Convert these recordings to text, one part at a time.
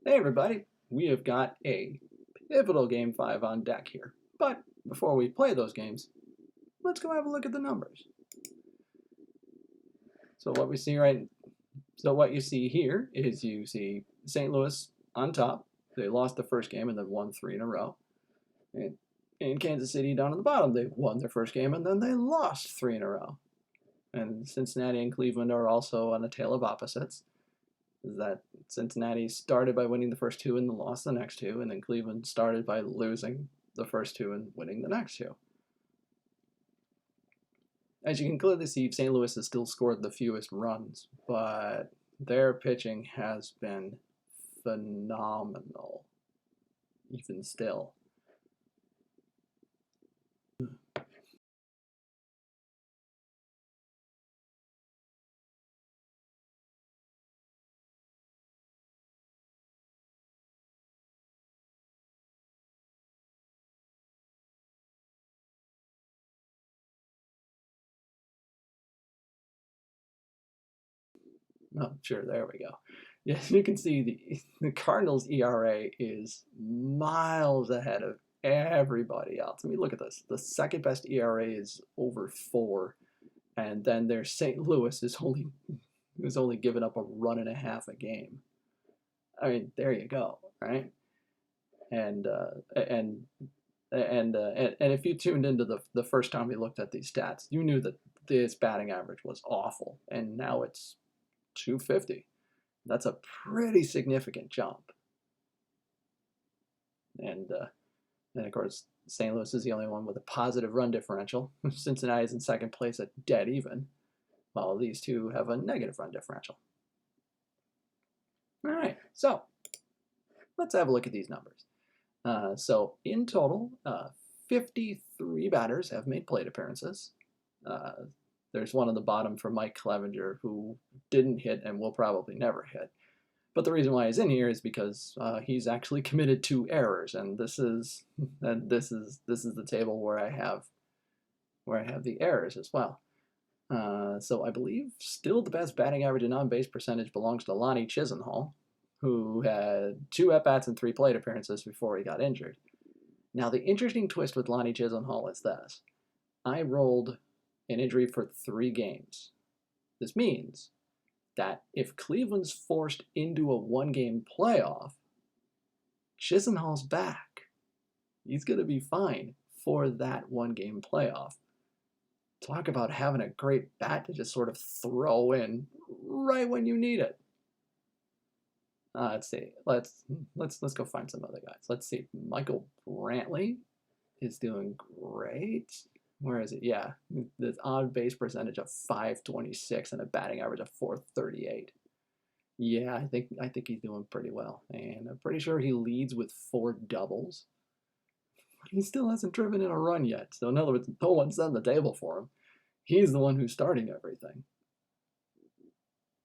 Hey everybody, we have got a pivotal Game 5 on deck here. But before we play those games, let's go have a look at the numbers. So what we see what you see here is you see St. Louis on top. They lost the first game and then won 3 in a row. And Kansas City down at the bottom, they won their first game and then they lost 3 in a row. And Cincinnati and Cleveland are also on a tale of opposites. Is that Cincinnati started by winning the first two and then lost the next two, and then Cleveland started by losing the first two and winning the next two. As you can clearly see, St. Louis has still scored the fewest runs, but their pitching has been phenomenal, even still. Oh, sure, there we go. Yes, you can see the Cardinals' ERA is miles ahead of everybody else. I mean, look at this. The second best ERA is over 4, and then their St. Louis is only giving up a run and a half a game. I mean, there you go, right? And and if you tuned into the first time we looked at these stats, you knew that this batting average was awful, and now it's 250. That's a pretty significant jump. And and of course, St. Louis is the only one with a positive run differential. Cincinnati is in second place at dead even, while these two have a negative run differential. All right, so let's have a look at these numbers. So in total, 53 batters have made plate appearances. Uh, there's one on the bottom for Mike Clevenger who didn't hit and will probably never hit. But the reason why he's in here is because he's actually committed 2 errors, and this is the table where I have the errors as well. So I believe still the best batting average and on-base percentage belongs to Lonnie Chisenhall, who had 2 at-bats and 3 plate appearances before he got injured. Now, the interesting twist with Lonnie Chisenhall is this. I rolled an injury for 3 games. This means that if Cleveland's forced into a 1-game playoff, Chisenhall's back. He's going to be fine for that 1-game playoff. Talk about having a great bat to just sort of throw in right when you need it. Let's see. Let's go find some other guys. Let's see. Michael Brantley is doing great. Where is it? Yeah, the on-base percentage of 526 and a batting average of 438. Yeah, I think he's doing pretty well, and I'm pretty sure he leads with 4 doubles. He still hasn't driven in a run yet, so in other words, no one's on the table for him. He's the one who's starting everything.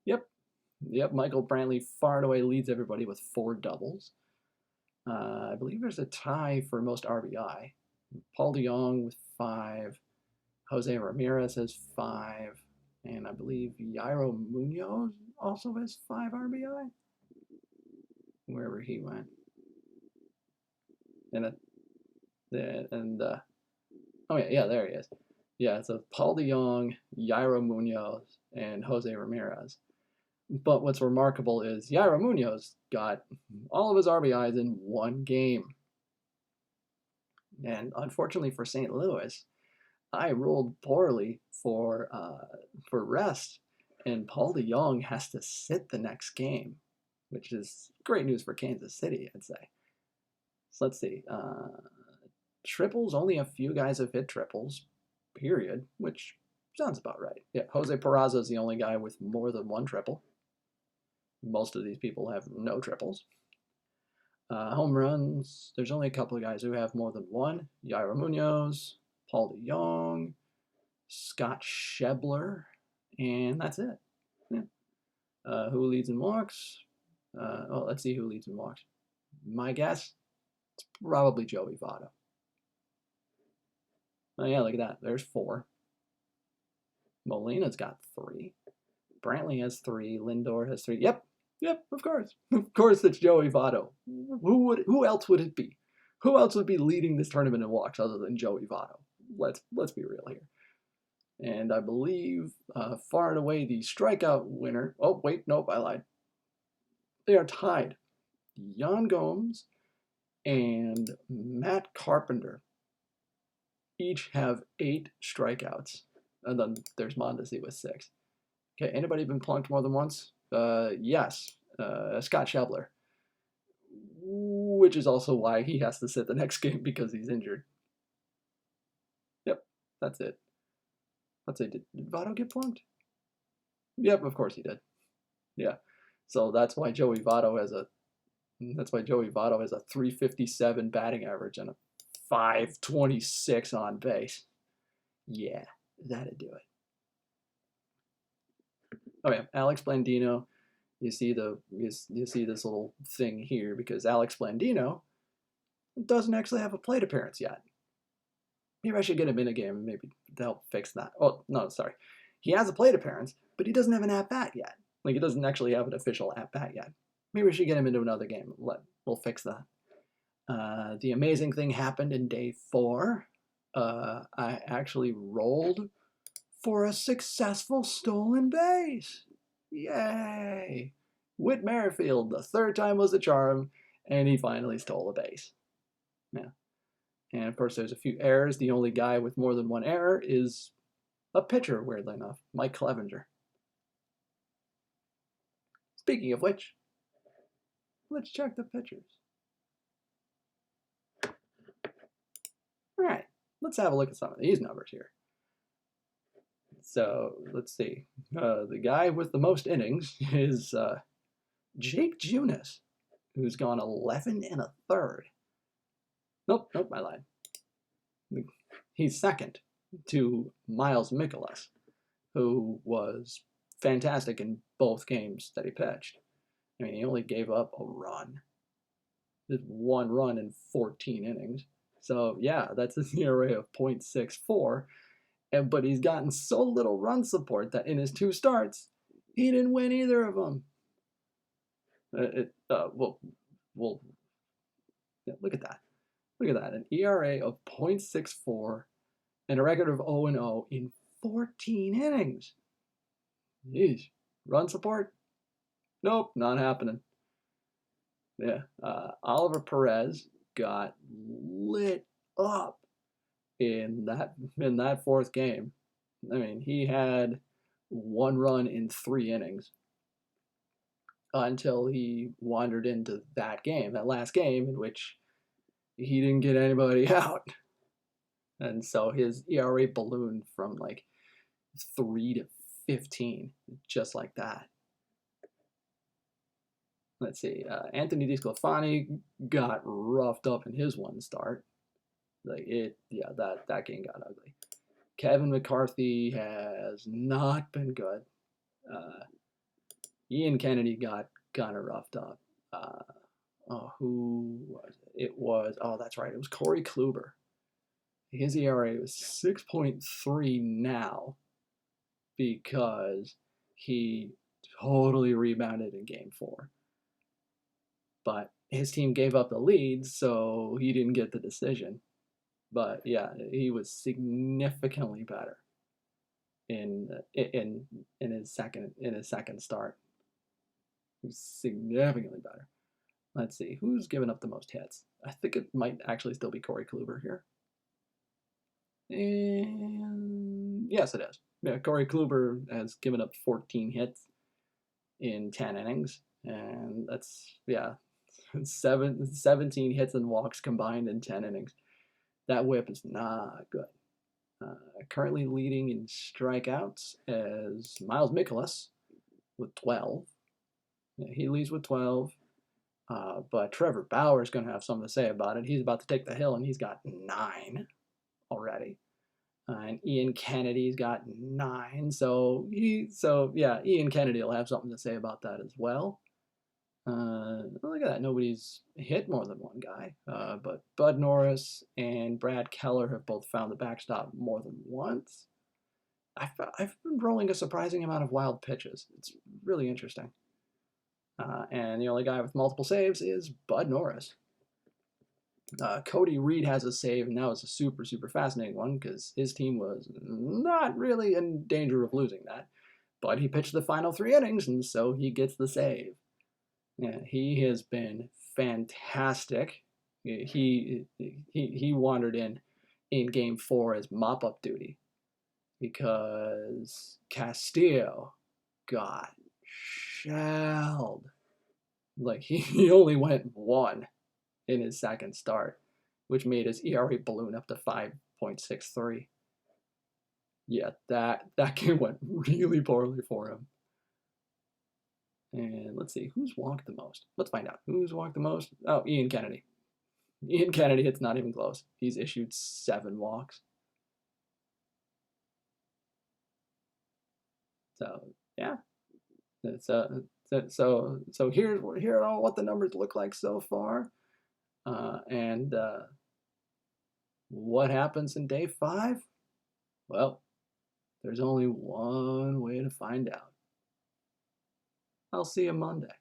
Yep, Michael Brantley far and away leads everybody with 4 doubles. I believe there's a tie for most RBI. Paul DeJong with 5. Jose Ramirez has 5. And I believe Yairo Munoz also has 5 RBI. Wherever he went. Oh yeah, there he is. Yeah, so Paul DeJong, Yairo Munoz, and Jose Ramirez. But what's remarkable is Yairo Munoz got all of his RBIs in 1 game. And unfortunately for St. Louis, I rolled poorly for rest, and Paul DeJong has to sit the next game, which is great news for Kansas City, I'd say. So let's see. Triples, only a few guys have hit triples, period, which sounds about right. Yeah, Jose Peraza is the only guy with more than 1 triple. Most of these people have no triples. Home runs, there's only a couple of guys who have more than 1. Yairo Munoz, Paul DeJong, Scott Schebler, and that's it. Yeah. Who leads in walks? Well, let's see who leads in walks. My guess, it's probably Joey Votto. Oh yeah, look at that. There's 4. Molina's got 3. Brantley has 3. Lindor has 3. Yep, Yep, of course. Of course it's Joey Votto. Who else would it be? Who else would be leading this tournament in walks other than Joey Votto? Let's be real here. And I believe far and away the strikeout winner. Oh wait, nope, I lied. They are tied. Yan Gomes and Matt Carpenter each have 8 strikeouts. And then there's Mondesi with 6. Okay, anybody been plunked more than once? Yes, Scott Schebler. Which is also why he has to sit the next game because he's injured. Yep, that's it. Let's say, did Votto get plunked? Yep, of course he did. Yeah, so that's why Joey Votto has a 357 batting average and a 526 on base. Yeah, that'd do it. Oh yeah, Alex Blandino. You see this little thing here because Alex Blandino doesn't actually have a plate appearance yet. Maybe I should get him in a game and maybe to help fix that. Oh no, sorry, he has a plate appearance, but he doesn't have an at bat yet. Like he doesn't actually have an official at bat yet. Maybe we should get him into another game. We'll fix that. The amazing thing happened in day 4. I actually rolled for a successful stolen base. Yay! Whit Merrifield, the 3rd time was the charm, and he finally stole a base. Yeah. And of course, there's a few errors. The only guy with more than one error is a pitcher, weirdly enough, Mike Clevenger. Speaking of which, let's check the pitchers. All right, let's have a look at some of these numbers here. So let's see. The guy with the most innings is Jake Junis, who's gone 11 1/3. Nope, I lied. He's second to Miles Mikolas, who was fantastic in both games that he pitched. I mean, he only gave up a run. Just 1 run in 14 innings. So yeah, that's an ERA of .64. But he's gotten so little run support that in his 2 starts, he didn't win either of them. Yeah, look at that. Look at that. An ERA of .64 and a record of 0-0 in 14 innings. Jeez. Run support? Nope, not happening. Yeah. Oliver Perez got lit up in that 4th game. I mean, he had 1 run in 3 innings until he wandered into that last game in which he didn't get anybody out. And so his ERA ballooned from like 3 to 15, just like that. Let's see, Anthony DeSclafani got roughed up in his 1 start. That game got ugly. Kevin McCarthy has not been good. Ian Kennedy got kind of roughed up. Who was it? That's right. It was Corey Kluber. His ERA was 6.3 now because he totally rebounded in game 4. But his team gave up the lead, so he didn't get the decision. But yeah, he was significantly better in his second start. He was significantly better. Let's see, who's given up the most hits? I think it might actually still be Corey Kluber here. And yes, it is. Yeah, Corey Kluber has given up 14 hits in 10 innings, and that's 17 hits and walks combined in 10 innings. That whip is not good. Currently leading in strikeouts as Miles Mikolas with 12. Yeah, he leads with 12. But Trevor Bauer is going to have something to say about it. He's about to take the hill, and he's got 9 already. And Ian Kennedy's got 9. So Ian Kennedy will have something to say about that as well. Look at that. Nobody's hit more than one guy. But Bud Norris and Brad Keller have both found the backstop more than once. I've been rolling a surprising amount of wild pitches. It's really interesting. And the only guy with multiple saves is Bud Norris. Cody Reed has a save, and that was a super, super fascinating one because his team was not really in danger of losing that. But he pitched the final 3 innings, and so he gets the save. Yeah, he has been fantastic. He wandered in Game 4 as mop-up duty because Castillo got shelled. Like, he only went 1 in his second start, which made his ERA balloon up to 5.63. Yeah, that game went really poorly for him. And let's see, who's walked the most? Let's find out. Who's walked the most? Oh, Ian Kennedy. Ian Kennedy, it's not even close. He's issued 7 walks. So, yeah. So here are what the numbers look like so far. And what happens in day 5? Well, there's only one way to find out. I'll see you Monday.